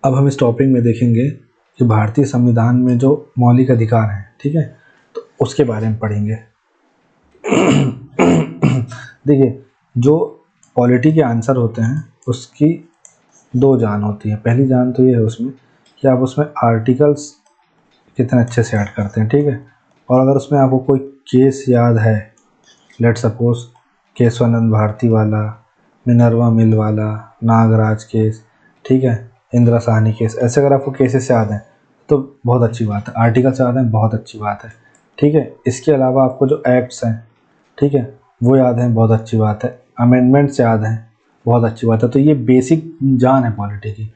अब हम इस टॉपिक में देखेंगे कि भारतीय संविधान में जो मौलिक अधिकार हैं, ठीक है, तो उसके बारे में पढ़ेंगे। देखिए, जो पॉलिटी के आंसर होते हैं उसकी दो जान होती है। पहली जान तो ये है उसमें कि आप उसमें आर्टिकल्स कितने अच्छे से ऐड करते हैं, ठीक है। और अगर उसमें आपको कोई केस याद है, लेट सपोज केशवानंद भारती वाला, मिनर्वा मिल वाला, नागराज केस, ठीक है, इंदिरा साहनी केस, ऐसे अगर आपको केसेस याद हैं तो बहुत अच्छी बात है। आर्टिकल्स याद हैं, बहुत अच्छी बात है, ठीक है। इसके अलावा आपको जो एक्ट्स हैं, ठीक है, वो याद हैं, बहुत अच्छी बात है। अमेंडमेंट्स याद हैं, बहुत अच्छी बात है। तो ये बेसिक जान है पॉलिटी की।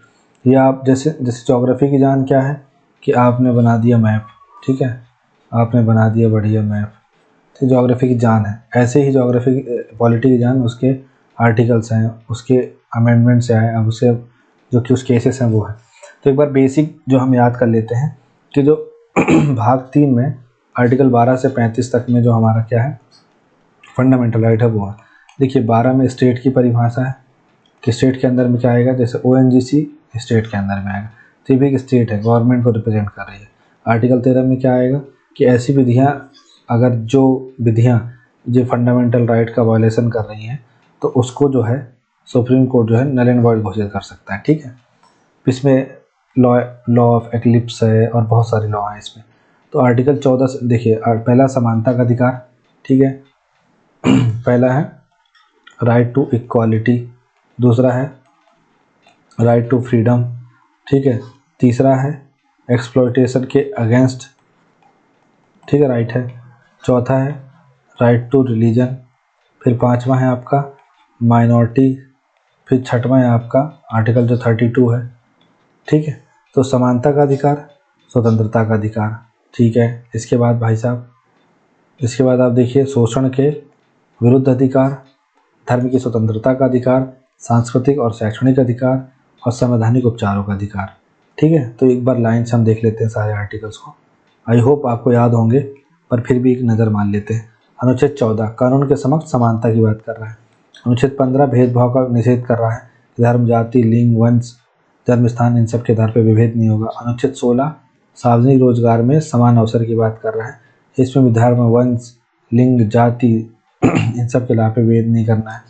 ये आप जैसे जैसे ज्योग्राफी की जान क्या है कि आपने बना दिया मैप, ठीक है, आपने बना दिया बढ़िया मैप, तो ज्योग्राफी की जान है। ऐसे ही ज्योग्राफी पॉलिटी की जान उसके आर्टिकल्स हैं, उसके अमेंडमेंट्स हैं, अब उसे जो कि उस केसेस हैं वो है। तो एक बार बेसिक जो हम याद कर लेते हैं कि जो भाग 3 में आर्टिकल 12 से 35 तक में जो हमारा क्या है फंडामेंटल राइट है वो है। देखिए 12 में स्टेट की परिभाषा है कि स्टेट के अंदर में क्या आएगा, जैसे ONGC स्टेट के अंदर में आएगा, तो ये भी एक स्टेट है, गवर्नमेंट को रिप्रेजेंट कर रही है। आर्टिकल 13 में क्या आएगा कि ऐसी विधियाँ, अगर जो विधियाँ जो फंडामेंटल राइट का वायलेशन कर रही हैं तो उसको जो है सुप्रीम कोर्ट जो है नल एंड वॉइड घोषित कर सकता है, ठीक है। इसमें लॉ ऑफ एक्लिप्स है और बहुत सारे लॉ हैं इसमें। तो आर्टिकल 14 से देखिए, पहला समानता का अधिकार, ठीक है, पहला है राइट टू इक्वालिटी, दूसरा है राइट टू फ्रीडम, ठीक है, तीसरा है एक्सप्लॉयटेशन के अगेंस्ट, ठीक है, राइट है, चौथा है राइट टू रिलीजन, फिर पांचवा है आपका माइनॉरिटी, फिर छठवां है आपका आर्टिकल जो 32 है, ठीक है। तो समानता का अधिकार, स्वतंत्रता का अधिकार, ठीक है। इसके बाद भाई साहब, इसके बाद आप देखिए शोषण के विरुद्ध अधिकार, धर्म की स्वतंत्रता का अधिकार, सांस्कृतिक और शैक्षणिक अधिकार और संवैधानिक उपचारों का अधिकार, ठीक है। तो एक बार लाइन से हम देख लेते हैं सारे आर्टिकल्स को। आई होप आपको याद होंगे, पर फिर भी एक नज़र मान लेते हैं। अनुच्छेद 14 कानून के समक्ष समानता की बात कर रहा है। अनुच्छेद 15 भेदभाव का निषेध कर रहा है, धर्म, जाति, लिंग, वंश, जन्म स्थान, इन सब के आधार पर विभेद नहीं होगा। अनुच्छेद 16 सार्वजनिक रोजगार में समान अवसर की बात कर रहा है, इसमें भी धर्म, वंश, लिंग, जाति इन सब के आधार पर विभेद नहीं करना है।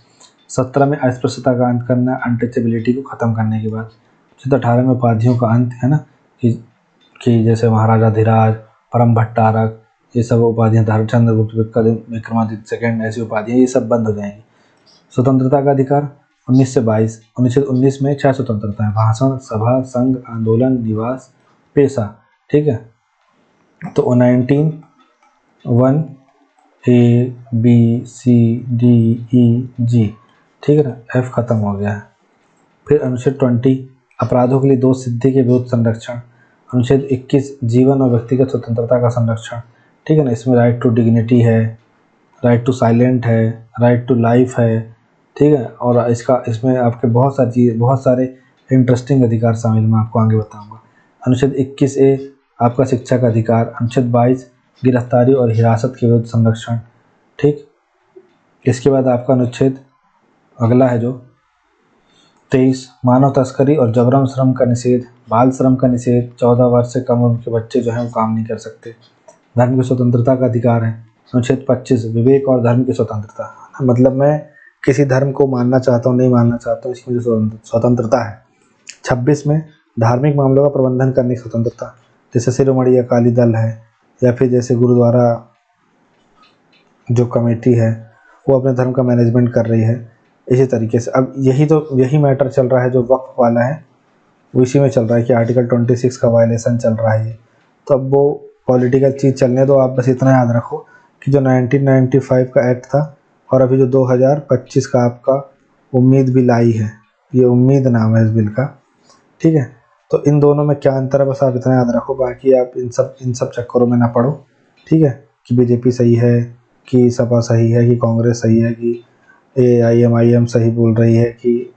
17 में अस्पृश्यता का अंत करना, अनटचेबिलिटी को खत्म करने की बात। अनुच्छेद 18 में उपाधियों का अंत है ना, कि जैसे महाराजा धीराज, परम भट्टारक, ये सब उपाधियाँ, चंद्रगुप्त, विक्रमादित्य सेकंड, ऐसी उपाधियाँ ये सब बंद हो जाएंगी। स्वतंत्रता का अधिकार 19 से 22, अनुच्छेद 19 में 6 स्वतंत्रता है, भाषण, सभा, संघ, आंदोलन, निवास, पेशा, ठीक है। तो 19 1 A B C D E G, ठीक है ना, F खत्म हो गया है। फिर अनुच्छेद 20 अपराधों के लिए दोष सिद्धि के विरुद्ध संरक्षण। अनुच्छेद 21 जीवन और व्यक्तिगत स्वतंत्रता का संरक्षण, ठीक है ना, इसमें राइट टू डिग्निटी है, राइट टू साइलेंट है, राइट टू लाइफ है, ठीक है। और इसमें आपके बहुत सारी चीज़, बहुत सारे इंटरेस्टिंग अधिकार शामिल, मैं आपको आगे बताऊंगा। अनुच्छेद 21A आपका शिक्षा का अधिकार। अनुच्छेद 22 गिरफ्तारी और हिरासत के विरुद्ध संरक्षण, ठीक। इसके बाद आपका अनुच्छेद अगला है जो 23 मानव तस्करी और जबरन श्रम का निषेध, बाल श्रम का निषेध, 14 वर्ष से कम उम्र के बच्चे जो हैं वो काम नहीं कर सकते। धर्म की स्वतंत्रता का अधिकार है। अनुच्छेद 25 विवेक और धर्म की स्वतंत्रता, मतलब मैं किसी धर्म को मानना चाहता हूँ, नहीं मानना चाहता हूँ, इसकी मुझे स्वतंत्रता है। 26 में धार्मिक मामलों का प्रबंधन करने की स्वतंत्रता, जैसे शिरोमणि अकाली दल है, या फिर जैसे गुरुद्वारा जो कमेटी है वो अपने धर्म का मैनेजमेंट कर रही है, इसी तरीके से। अब यही मैटर चल रहा है जो वक्फ वाला है, वो इसी में चल रहा है कि आर्टिकल 26 का वायलेशन चल रहा है। तो अब वो पॉलिटिकल चीज़ चलने दो, आप बस इतना याद रखो कि जो 1995 का एक्ट था और अभी जो 2025 का आपका उम्मीद बिल आई है, ये उम्मीद नाम है इस बिल का, ठीक है। तो इन दोनों में क्या अंतर है, बस आप इतना याद रखो, बाकी आप इन सब चक्करों में ना पढ़ो, ठीक है, कि बीजेपी सही है, कि सपा सही है, कि कांग्रेस सही है, कि AIMIM सही बोल रही है, कि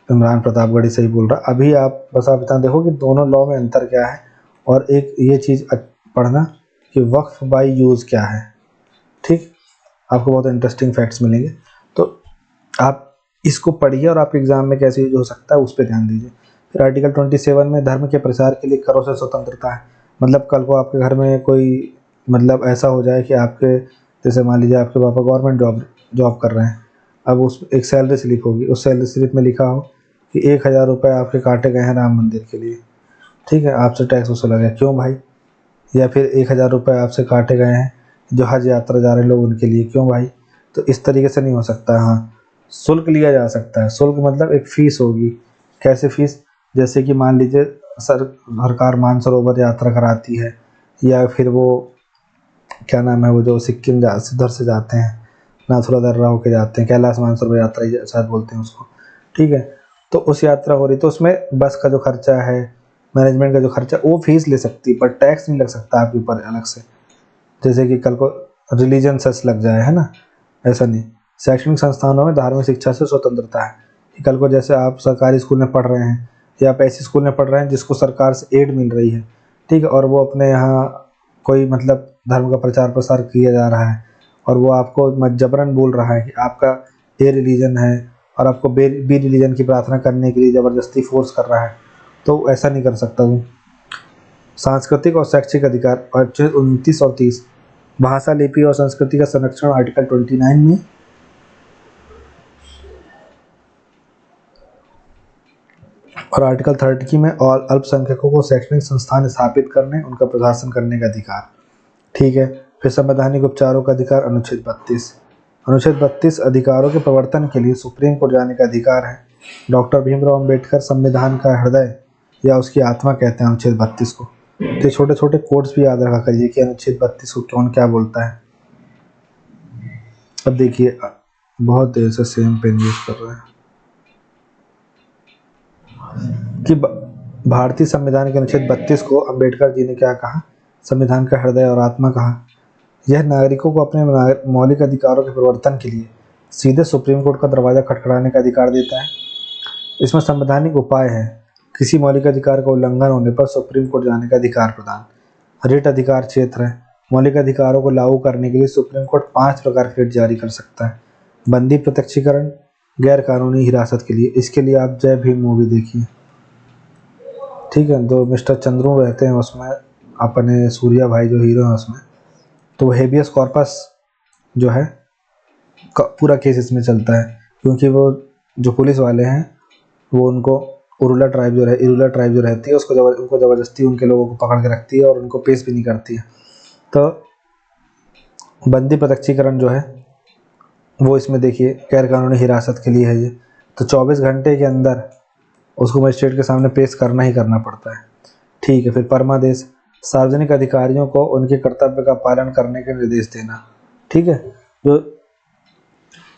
इमरान प्रतापगढ़ी सही बोल रहा। अभी आप बस आप इतना देखो कि दोनों लॉ में अंतर क्या है, और एक ये चीज़ पढ़ना कि वक्फ बाय यूज़ क्या है, ठीक। आपको बहुत इंटरेस्टिंग फैक्ट्स मिलेंगे, तो आप इसको पढ़िए और आप एग्ज़ाम में कैसे यूज हो सकता है उस पर ध्यान दीजिए। फिर आर्टिकल 27 में धर्म के प्रचार के लिए करों से स्वतंत्रता है। मतलब कल को आपके घर में कोई मतलब ऐसा हो जाए कि आपके, जैसे मान लीजिए आपके पापा गवर्नमेंट जॉब कर रहे हैं, अब उस एक सैलरी स्लिप होगी, उस सैलरी स्लिप में लिखा हो कि 1000 रुपये आपके काटे गए हैं राम मंदिर के लिए, ठीक है, आपसे टैक्स वसूला गया, क्यों भाई? या फिर 1000 रुपये आपसे काटे गए हैं जो हज यात्रा जा रहे लोग उनके लिए, क्यों भाई? तो इस तरीके से नहीं हो सकता। हाँ, शुल्क लिया जा सकता है। शुल्क मतलब एक फ़ीस होगी। कैसे फ़ीस? जैसे कि मान लीजिए सरकार मानसरोवर यात्रा कराती है, या फिर वो क्या नाम है, वो जो सिक्किम उधर से जाते हैं, नाथुला दर्रा होके जाते हैं, कैलाश मानसरोवर यात्रा ही शायद बोलते हैं उसको, ठीक है। तो उस यात्रा हो रही, तो उसमें बस का जो खर्चा है, मैनेजमेंट का जो खर्चा, वो फीस ले सकती है, पर टैक्स नहीं लग सकता आपके ऊपर अलग से। जैसे कि कल को रिलीजन सेस लग जाए, है ना, ऐसा नहीं। शैक्षणिक संस्थानों में धार्मिक शिक्षा से स्वतंत्रता है कि कल को जैसे आप सरकारी स्कूल में पढ़ रहे हैं या आप ऐसे स्कूल में पढ़ रहे हैं जिसको सरकार से एड मिल रही है, ठीक है, और वो अपने यहाँ कोई मतलब धर्म का प्रचार प्रसार किया जा रहा है और वो आपको जबरन बोल रहा है कि आपका ये रिलीजन है और आपको बी रिलीजन की प्रार्थना करने के लिए ज़बरदस्ती फोर्स कर रहा है, तो ऐसा नहीं कर सकता वो। सांस्कृतिक और शैक्षिक अधिकार अनुच्छेद 29 और 30, भाषा, लिपि और संस्कृति का संरक्षण आर्टिकल 29 में, और आर्टिकल 30 में, और अल्पसंख्यकों को शैक्षणिक संस्थान स्थापित करने, उनका प्रशासन करने का अधिकार, ठीक है। फिर संवैधानिक उपचारों का अधिकार अनुच्छेद 32। अनुच्छेद 32 अधिकारों के प्रवर्तन के लिए सुप्रीम कोर्ट जाने का अधिकार है। डॉक्टर भीमराव अंबेडकर संविधान का हृदय या उसकी आत्मा कहते हैं अनुच्छेद 32 को। तो छोटे छोटे कोड्स भी याद रखा करिए कि अनुच्छेद 32 को कौन क्या बोलता है। अब देखिए, बहुत देर से सेम पेन यूज कर रहे हैं कि भारतीय संविधान के अनुच्छेद 32 को अंबेडकर जी ने क्या कहा? संविधान का हृदय और आत्मा कहा। यह नागरिकों को अपने मौलिक अधिकारों के प्रवर्तन के लिए सीधे सुप्रीम कोर्ट का दरवाजा खटखटाने का अधिकार देता है। इसमें संवैधानिक उपाय है किसी मौलिक अधिकार का उल्लंघन होने पर सुप्रीम कोर्ट जाने का अधिकार प्रदान। रिट अधिकार क्षेत्र है। मौलिक अधिकारों को लागू करने के लिए सुप्रीम कोर्ट 5 प्रकार के रिट जारी कर सकता है। बंदी प्रत्यक्षीकरण, गैर कानूनी हिरासत के लिए, इसके लिए आप जय भीम मूवी देखिए, ठीक है। तो मिस्टर चंद्रू रहते हैं उसमें, अपने सूर्या भाई जो हीरो हैं उसमें, तो हेबियस कॉर्पस जो है पूरा केस इसमें चलता है, क्योंकि वो जो पुलिस वाले हैं वो उनको इरूला ट्राइब जो रहती है उनको ज़बरदस्ती उनके लोगों को पकड़ के रखती है और उनको पेश भी नहीं करती है। तो बंदी प्रत्यक्षीकरण जो है वो इसमें देखिए गैर कानूनी हिरासत के लिए है ये, तो 24 घंटे के अंदर उसको मजिस्ट्रेट के सामने पेश करना ही करना पड़ता है, ठीक है। फिर परमादेश, सार्वजनिक अधिकारियों को उनके कर्तव्य का पालन करने के निर्देश देना, ठीक है। जो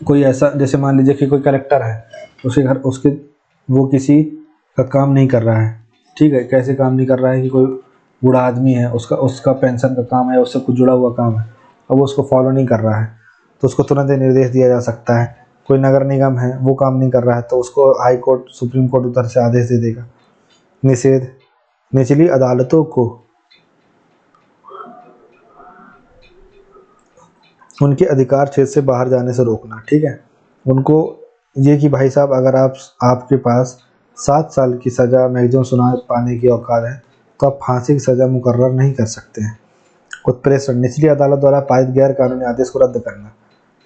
कोई ऐसा, जैसे मान लीजिए कि कोई कलेक्टर है, उसके वो किसी का काम नहीं कर रहा है, ठीक है, कैसे काम नहीं कर रहा है कि कोई बूढ़ा आदमी है, उसका पेंशन का काम है, उससे कुछ जुड़ा हुआ काम है, अब वो उसको फॉलो नहीं कर रहा है, तो उसको तुरंत निर्देश दिया जा सकता है। कोई नगर निगम है वो काम नहीं कर रहा है, तो उसको हाई कोर्ट, सुप्रीम कोर्ट उधर से आदेश दे देगा। निषेध, निचली अदालतों को उनके अधिकार क्षेत्र से बाहर जाने से रोकना, ठीक है। उनको ये कि भाई साहब, अगर आपके पास 7 साल की सज़ा मैक्सिमम सुना पाने की औकात है तो आप फांसी की सज़ा मुकर्रर नहीं कर सकते हैं। उत्प्रेषण, निचली अदालत द्वारा पारित गैर कानूनी आदेश को रद्द करना,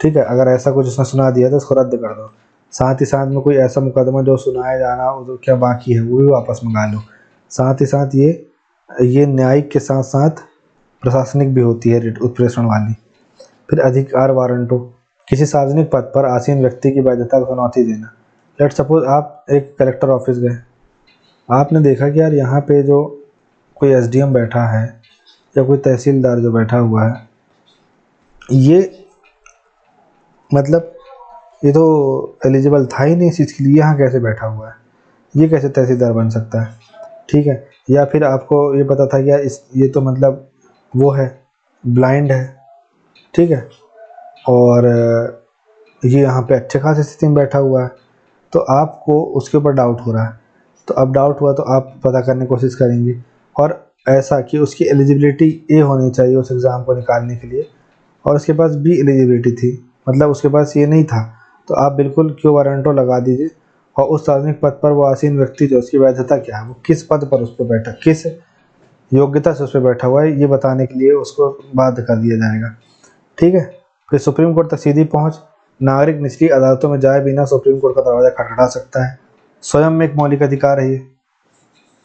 ठीक है। अगर ऐसा कुछ उसने सुना दिया तो उसको रद्द कर दो। साथ ही साथ में कोई ऐसा मुकदमा जो सुनाया जाना तो क्या बाकी है वो भी वापस मंगा लो। साथ ही साथ ये न्यायिक के साथ साथ प्रशासनिक भी होती है रिट उत्प्रेषण वाली। फिर अधिकार वारंटों, किसी सार्वजनिक पद पर आसीन व्यक्ति की वैधता को चुनौती देना। लेट सपोज आप एक कलेक्टर ऑफिस गए, आपने देखा कि यार यहाँ पे जो कोई एसडीएम बैठा है या कोई तहसीलदार जो बैठा हुआ है, ये मतलब ये तो एलिजिबल था ही नहीं इस चीज़ के लिए, यहाँ कैसे बैठा हुआ है, ये कैसे तहसीलदार बन सकता है, ठीक है। या फिर आपको ये पता था कि यार ये तो मतलब वो है, ब्लाइंड है, ठीक है, और ये यहाँ पे अच्छे खासी स्थिति में बैठा हुआ है, तो आपको उसके ऊपर डाउट हो रहा है। तो अब डाउट हुआ तो आप पता करने की कोशिश करेंगे, और ऐसा कि उसकी एलिजिबिलिटी ए होनी चाहिए उस एग्ज़ाम को निकालने के लिए, और उसके पास बी एलिजिबिलिटी थी, मतलब उसके पास ये नहीं था, तो आप बिल्कुल क्यू वारंटो लगा दीजिए और उस सार्वजनिक पद पर वो आसीन व्यक्ति जो उसकी वैधता क्या है, वो किस पद पर उस पर बैठा, किस योग्यता से उस पर बैठा हुआ है, ये बताने के लिए उसको बाध्य कर दिया जाएगा। ठीक है। फिर सुप्रीम कोर्ट तक सीधी पहुंच, नागरिक निचली अदालतों में जाए बिना सुप्रीम कोर्ट का दरवाजा खटखटा सकता है, स्वयं एक मौलिक अधिकार है ये।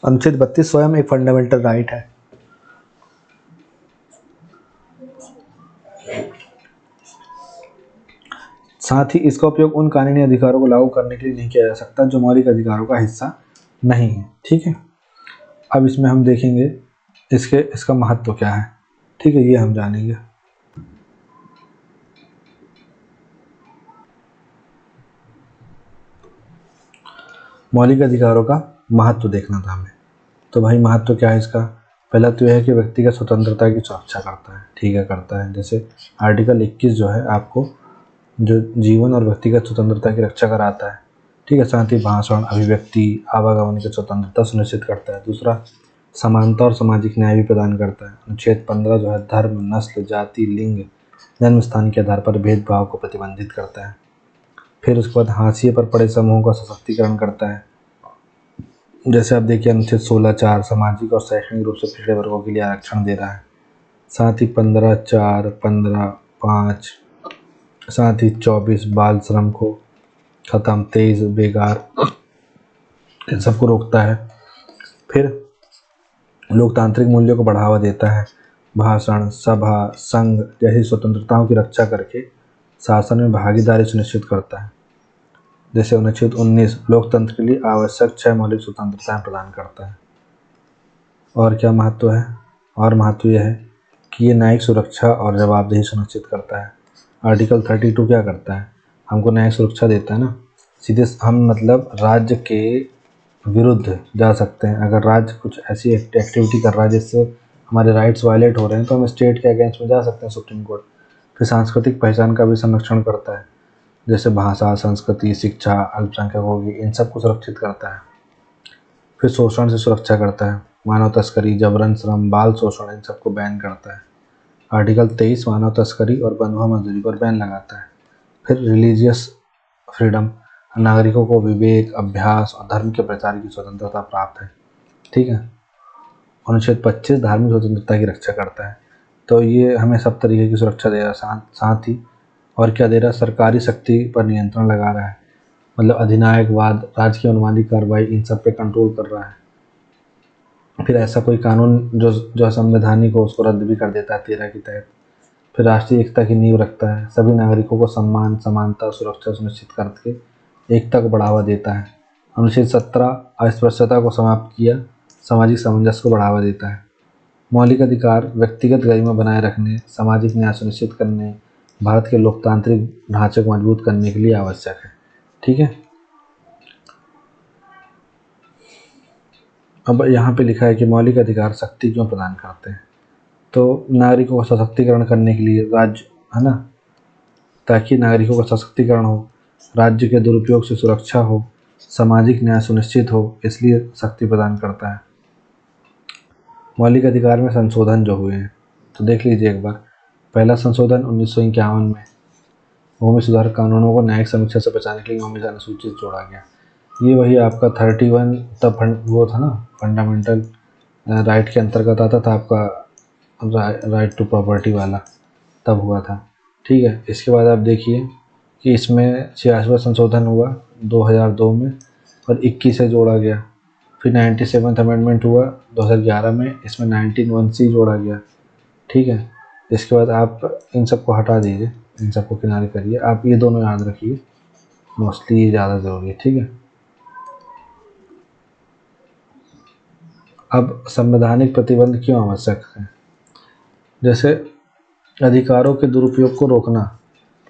अनुच्छेद 32 स्वयं एक फंडामेंटल राइट है। साथ ही इसका उपयोग उन कानूनी अधिकारों को लागू करने के लिए नहीं किया जा सकता जो मौलिक अधिकारों का हिस्सा नहीं है। ठीक है। अब इसमें हम देखेंगे इसका महत्व क्या है। ठीक है, ये हम जानेंगे। मौलिक अधिकारों का महत्व देखना था हमें। तो भाई महत्व क्या है इसका? पहला तो यह है कि व्यक्तिगत स्वतंत्रता की सुरक्षा करता है। ठीक है, करता है। जैसे आर्टिकल 21 जो है आपको जो जीवन और व्यक्तिगत स्वतंत्रता की रक्षा कराता है। ठीक है। साथ ही भाषण, अभिव्यक्ति, आवागमन की स्वतंत्रता सुनिश्चित करता है। दूसरा, समानता और सामाजिक न्याय भी प्रदान करता है। अनुच्छेद 15 जो है धर्म, नस्ल, जाति, लिंग, जन्म स्थान के आधार पर भेदभाव को प्रतिबंधित करता है। फिर उसके बाद हाशिए पर पड़े समूहों का सशक्तिकरण करता है। जैसे आप देखिए अनुच्छेद 16(4) सामाजिक और शैक्षणिक रूप से पिछड़े वर्गों के लिए आरक्षण दे रहा है। साथ ही 15(4), 15(5), साथ ही 24 बाल श्रम को खत्म, 23 बेकार, इन सबको रोकता है। फिर लोकतांत्रिक मूल्यों को बढ़ावा देता है। भाषण, सभा, संघ जैसी स्वतंत्रताओं की रक्षा करके शासन में भागीदारी सुनिश्चित करता है। जैसे अनुच्छेद 19 लोकतंत्र के लिए आवश्यक 6 मौलिक स्वतंत्रताएं प्रदान करता है। और क्या महत्व है? और महत्व यह है कि ये न्यायिक सुरक्षा और जवाबदेही सुनिश्चित करता है। आर्टिकल 32 क्या करता है? हमको न्यायिक सुरक्षा देता है ना। सीधे हम मतलब राज्य के विरुद्ध जा सकते हैं। अगर राज्य कुछ ऐसी एक्टिविटी कर रहा है जिससे हमारे राइट्स वायलेट हो रहे हैं तो हम स्टेट के अगेंस्ट में जा सकते हैं सुप्रीम कोर्ट। फिर सांस्कृतिक पहचान का भी संरक्षण करता है। जैसे भाषा, संस्कृति, शिक्षा, अल्पसंख्यकों की, इन सबको सुरक्षित करता है। फिर शोषण से सुरक्षा करता है। मानव तस्करी, जबरन श्रम, बाल शोषण, इन सबको बैन करता है। आर्टिकल 23 मानव तस्करी और बंधुआ मजदूरी पर बैन लगाता है। फिर रिलीजियस फ्रीडम, नागरिकों को विवेक, अभ्यास और धर्म के प्रचार की स्वतंत्रता प्राप्त है। ठीक है। अनुच्छेद 25 धार्मिक स्वतंत्रता की रक्षा करता है। तो ये हमें सब तरीके की सुरक्षा दे रहा है। साथ ही और क्या दे रहा है? सरकारी शक्ति पर नियंत्रण लगा रहा है। मतलब अधिनायकवाद, राज्य की अनुवादी कार्रवाई, इन सब पे कंट्रोल कर रहा है। फिर ऐसा कोई कानून जो असंवैधानिक हो उसको रद्द भी कर देता है 13 के तहत। फिर राष्ट्रीय एकता की नींव रखता है। सभी नागरिकों को सम्मान, समानता और सुरक्षा सुनिश्चित करके एकता को बढ़ावा देता है। अनुच्छेद 17 अस्पृश्यता को समाप्त किया, सामाजिक सामंजस्य को बढ़ावा देता है। मौलिक अधिकार व्यक्तिगत गरिमा बनाए रखने, सामाजिक न्याय सुनिश्चित करने, भारत के लोकतांत्रिक ढांचे को मजबूत करने के लिए आवश्यक है। ठीक है। अब यहाँ पे लिखा है कि मौलिक अधिकार शक्ति क्यों प्रदान करते हैं। तो नागरिकों का सशक्तिकरण करने के लिए राज्य, है ना, ताकि नागरिकों का सशक्तिकरण हो, राज्य के दुरुपयोग से सुरक्षा हो, सामाजिक न्याय सुनिश्चित हो, इसलिए शक्ति प्रदान करता है। मौलिक अधिकार में संशोधन जो हुए हैं तो देख लीजिए एक बार। पहला संशोधन 1951 में भूमि सुधार कानूनों को न्यायिक समीक्षा से बचाने के लिए भूमि अनुसूचित जोड़ा गया। ये वही आपका 31 तब वो था ना, फंडामेंटल राइट के अंतर्गत आता था आपका राइट टू प्रॉपर्टी वाला, तब हुआ था। ठीक है। इसके बाद आप देखिए कि इसमें 86वां संशोधन हुआ 2002 में और 21 से जोड़ा गया। फिर 97th अमेंडमेंट हुआ 2011 में, इसमें 19(1)(c) जोड़ा गया। ठीक है। इसके बाद आप इन सबको हटा दीजिए, इन सबको किनारे करिए, आप ये दोनों याद रखिए, मोस्टली ये ज़्यादा ज़रूरी है। ठीक है। अब संवैधानिक प्रतिबंध क्यों आवश्यक है? जैसे अधिकारों के दुरुपयोग को रोकना,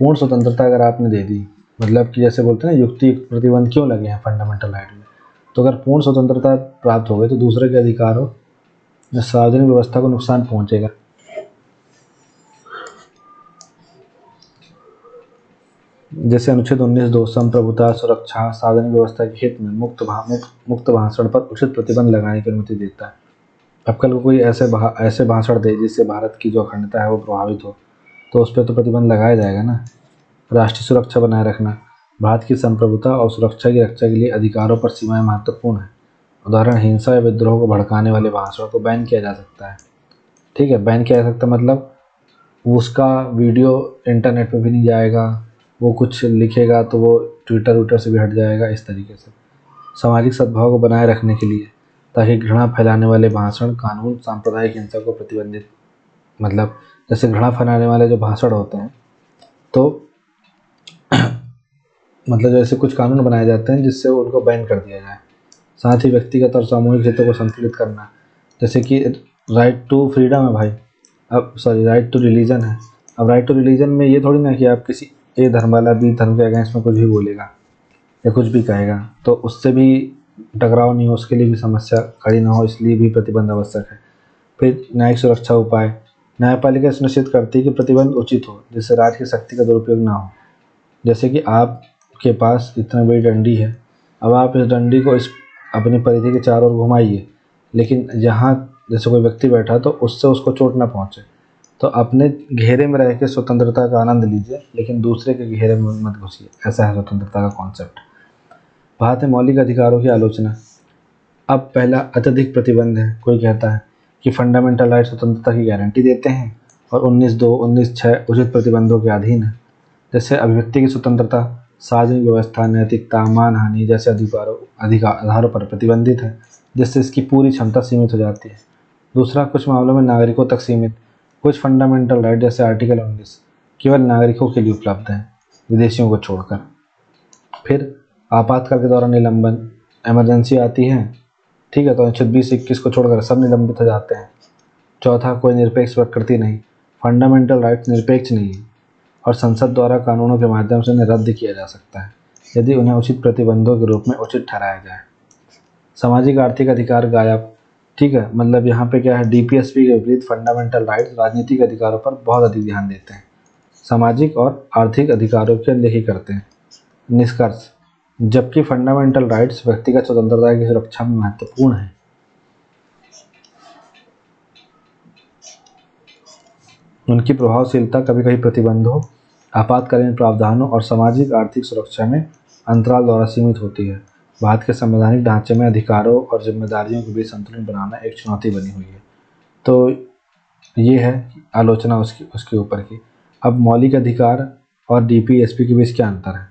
पूर्ण स्वतंत्रता अगर आपने दे दी, मतलब कि जैसे बोलते हैं ना युक्ति प्रतिबंध क्यों लगे हैं फंडामेंटल राइट में, तो अगर पूर्ण स्वतंत्रता प्राप्त हो गई तो दूसरे के अधिकारों या सार्वजनिक व्यवस्था को नुकसान पहुंचेगा। जैसे अनुच्छेद 19(2) संप्रभुता, सुरक्षा, सार्वजनिक व्यवस्था के हित में मुक्त भाषण पर उचित प्रतिबंध लगाने की अनुमति देता है। अब कल को कोई ऐसे भाषण दे जिससे भारत की जो अखंडता है वो प्रभावित हो तो उस पर तो प्रतिबंध लगाया जाएगा ना। राष्ट्रीय सुरक्षा बनाए रखना, भारत की संप्रभुता और सुरक्षा की रक्षा के लिए अधिकारों पर सीमाएं महत्वपूर्ण हैं। उदाहरण, हिंसा या विद्रोह को भड़काने वाले भाषणों को बैन किया जा सकता है। ठीक है, बैन किया जा सकता है मतलब उसका वीडियो इंटरनेट पे भी नहीं जाएगा, वो कुछ लिखेगा तो वो ट्विटर से भी हट जाएगा, इस तरीके से। सामाजिक सद्भाव को बनाए रखने के लिए, ताकि घृणा फैलाने वाले भाषण, कानून सांप्रदायिक हिंसा को प्रतिबंधित, मतलब जैसे घृणा फैलाने वाले जो भाषण होते हैं तो मतलब जैसे कुछ कानून बनाए जाते हैं जिससे उनको बैन कर दिया जाए। साथ ही व्यक्तिगत और सामूहिक हितों को संतुलित करना, जैसे कि राइट टू फ्रीडम है भाई, अब सॉरी राइट टू रिलीजन है। अब राइट टू रिलीजन में ये थोड़ी ना कि आप किसी ए धर्म वाला बी धर्म के अगेंस्ट में कुछ भी बोलेगा या कुछ भी कहेगा तो उससे भी टकराव नहीं हो, उसके लिए भी समस्या खड़ी ना हो, इसलिए भी प्रतिबंध आवश्यक है। फिर न्यायिक सुरक्षा उपाय, न्यायपालिका सुनिश्चित करती है कि प्रतिबंध उचित हो, जिससे राज्य की शक्ति का दुरुपयोग ना हो। जैसे कि आपके पास इतना बड़ी डंडी है, अब आप इस डंडी को इस अपनी परिधि के चारों ओर घुमाइए, लेकिन जहाँ जैसे कोई व्यक्ति बैठा तो उससे उसको चोट ना पहुँचे, तो अपने घेरे में रह के स्वतंत्रता का आनंद लीजिए, लेकिन दूसरे के घेरे में मत घुसिए। ऐसा है स्वतंत्रता का कॉन्सेप्ट। भारत में मौलिक अधिकारों की आलोचना। अब पहला अत्यधिक प्रतिबंध है। कोई कहता है कि फंडामेंटल राइट स्वतंत्रता की गारंटी देते हैं और 19(2), 19(6) उचित प्रतिबंधों के अधीन है। जैसे अभिव्यक्ति की स्वतंत्रता, सार्वजनिक व्यवस्था, नैतिकता, मानहानि जैसे आधारों पर प्रतिबंधित है, जिससे इसकी पूरी क्षमता सीमित हो जाती है। दूसरा, कुछ मामलों में नागरिकों तक सीमित। कुछ फंडामेंटल राइट जैसे आर्टिकल 19 केवल नागरिकों के लिए उपलब्ध हैं, विदेशियों को छोड़कर। फिर आपातकाल के दौरान निलंबन, इमरजेंसी आती है, ठीक है, तो अनुच्छेद 20-21 को छोड़कर सब निलंबित हो जाते हैं। चौथा, कोई निरपेक्ष प्रकृति नहीं, फंडामेंटल राइट्स निरपेक्ष नहीं है और संसद द्वारा कानूनों के माध्यम से उन्हें रद्द किया जा सकता है यदि उन्हें उचित प्रतिबंधों के रूप में उचित ठहराया जाए। सामाजिक आर्थिक अधिकार गायब, ठीक है, मतलब यहाँ पे क्या है, डीपीएसपी के विपरीत फंडामेंटल राइट्स राजनीतिक अधिकारों पर बहुत अधिक ध्यान देते हैं, सामाजिक और आर्थिक अधिकारों की अनदेखी करते हैं। निष्कर्ष, जबकि फंडामेंटल राइट्स व्यक्तिगत स्वतंत्रता की सुरक्षा में महत्वपूर्ण है, उनकी प्रभावशीलता कभी कभी प्रतिबंधों, आपातकालीन प्रावधानों और सामाजिक आर्थिक सुरक्षा में अंतराल द्वारा सीमित होती है। भारत के संवैधानिक ढांचे में अधिकारों और जिम्मेदारियों के बीच संतुलन बनाना एक चुनौती बनी हुई है। तो ये है आलोचना उसके ऊपर की। अब मौलिक अधिकार और डीपीएसपी के बीच क्या अंतर है?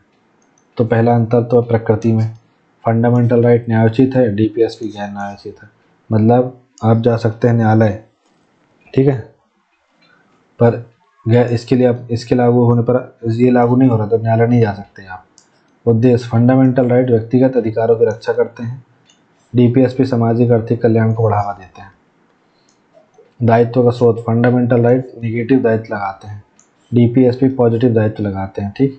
तो पहला अंतर तो प्रकृति में, फंडामेंटल राइट न्यायोचित है, डीपीएसपी गैर न्यायोचित है। मतलब आप जा सकते हैं न्यायालय, ठीक है, पर इसके लिए आप इसके लागू होने पर ये लागू नहीं हो रहा तो न्यायालय नहीं जा सकते आप। उद्देश्य, फंडामेंटल राइट व्यक्तिगत अधिकारों की रक्षा करते हैं, डीपीएसपी सामाजिक आर्थिक कल्याण को बढ़ावा देते हैं। दायित्व का स्रोत, फंडामेंटल राइट निगेटिव दायित्व लगाते हैं, डीपीएसपी पॉजिटिव दायित्व लगाते हैं। ठीक।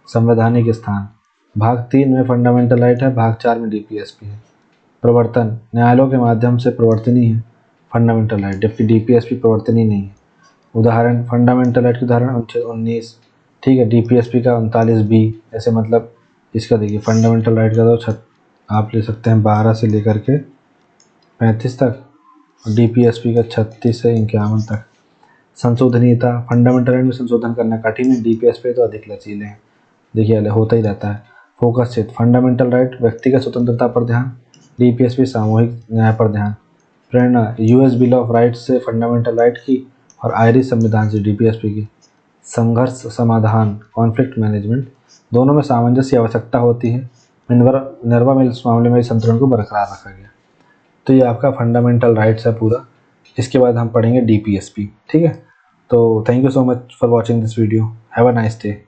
संवैधानिक स्थान, भाग 3 में फंडामेंटल राइट है, भाग 4 में डीपीएसपी है। प्रवर्तन, न्यायालयों के माध्यम से प्रवर्तनीय है फंडामेंटल राइट, जबकि डीपीएसपी प्रवर्तनीय नहीं है। उदाहरण, फंडामेंटल राइट के उदाहरण अनुच्छेद 19, ठीक है, डीपीएसपी का 39(b). ऐसे मतलब इसका देखिए, फंडामेंटल राइट का तो आप ले सकते हैं 12 से लेकर के 35 तक, और डीपीएसपी का 36 से 51 तक। संशोधनीयता, फंडामेंटल राइट में संशोधन करना कठिन है, डीपीएसपी तो अधिक लचीले हैं। देखिए होता ही रहता है। फोकस क्षेत्र, फंडामेंटल राइट व्यक्तिगत स्वतंत्रता पर ध्यान, डीपीएसपी सामूहिक न्याय पर ध्यान। प्रेरणा, यूएस बिल ऑफ राइट्स से फंडामेंटल राइट की और आयरिश संविधान से डीपीएसपी की। संघर्ष समाधान, कॉन्फ्लिक्ट मैनेजमेंट, दोनों में सामंजस्य की आवश्यकता होती है। मिनर्वा मिल्स मामले में संतुलन को बरकरार रखा गया। तो ये आपका फंडामेंटल राइट्स है पूरा। इसके बाद हम पढ़ेंगे डीपीएसपी। ठीक है, तो thank you so much for watching this video. Have a nice day.